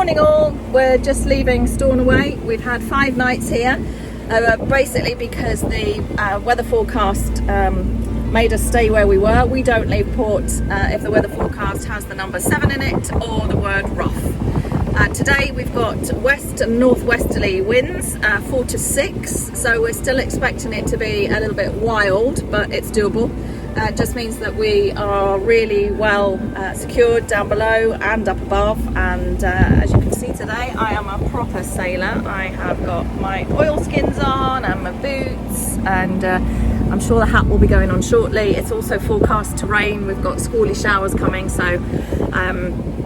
Morning all, we're just leaving Stornoway. We've had 5 nights here, basically because the weather forecast made us stay where we were. We don't leave port if the weather forecast has the number 7 in it or the word rough. Today we've got west and northwesterly winds, 4 to 6, so we're still expecting it to be a little bit wild, but it's doable. It just means that we are really well secured down below and up above, and as you can see today I am a proper sailor. I have got my oilskins on and my boots, and I'm sure the hat will be going on shortly. It's also forecast to rain. We've got squally showers coming, so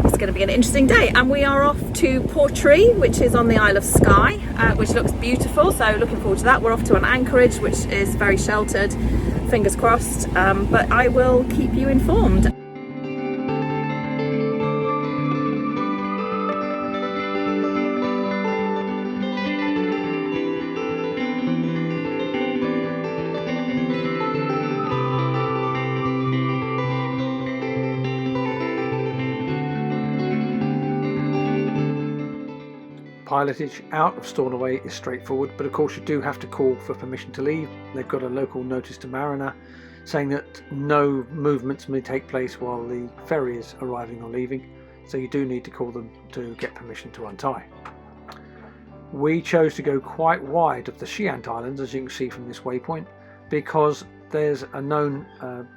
it's going to be an interesting day. And we are off to Portree, which is on the Isle of Skye, which looks beautiful, so looking forward to that. We're off to an anchorage which is very sheltered, fingers crossed, but I will keep you informed. Pilotage out of Stornoway is straightforward, but of course you do have to call for permission to leave. They've got a local notice to mariner saying that no movements may take place while the ferry is arriving or leaving, so you do need to call them to get permission to untie. We chose to go quite wide of the Shiant Islands, as you can see from this waypoint, because there's a known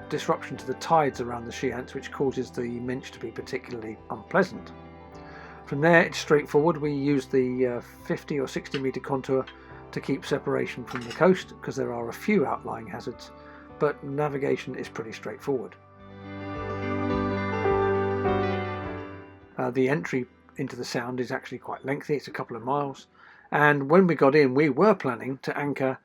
disruption to the tides around the Shiants which causes the Minch to be particularly unpleasant. From there it's straightforward. We use the 50 or 60 metre contour to keep separation from the coast, because there are a few outlying hazards, but navigation is pretty straightforward. The entry into the sound is actually quite lengthy, it's a couple of miles, and when we got in we were planning to anchor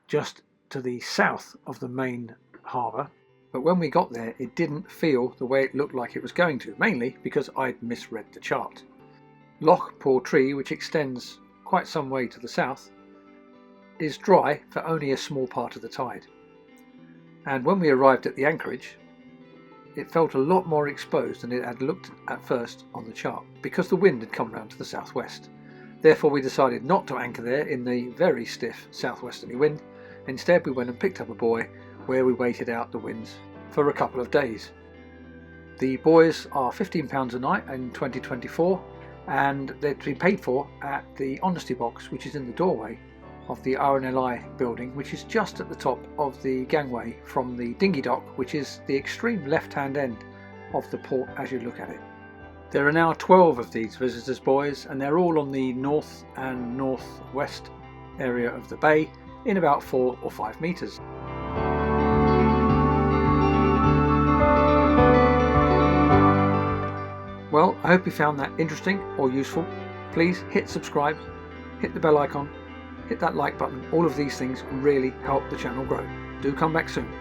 just to the south of the main harbour, but when we got there it didn't feel the way it looked like it was going to, mainly because I'd misread the chart. Loch Portree, which extends quite some way to the south, is dry for only a small part of the tide. And when we arrived at the anchorage, it felt a lot more exposed than it had looked at first on the chart, because the wind had come round to the southwest. Therefore we decided not to anchor there in the very stiff southwesterly wind. Instead we went and picked up a buoy where we waited out the winds for a couple of days. The buoys are £15 a night in 2024, and they're to be paid for at the honesty box, which is in the doorway of the RNLI building, which is just at the top of the gangway from the dinghy dock, which is the extreme left hand end of the port as you look at it. There are now 12 of these visitors buoys, and they're all on the north and northwest area of the bay in about 4 or 5 metres. Well, I hope you found that interesting or useful. Please hit subscribe, hit the bell icon, hit that like button. All of these things really help the channel grow. Do come back soon.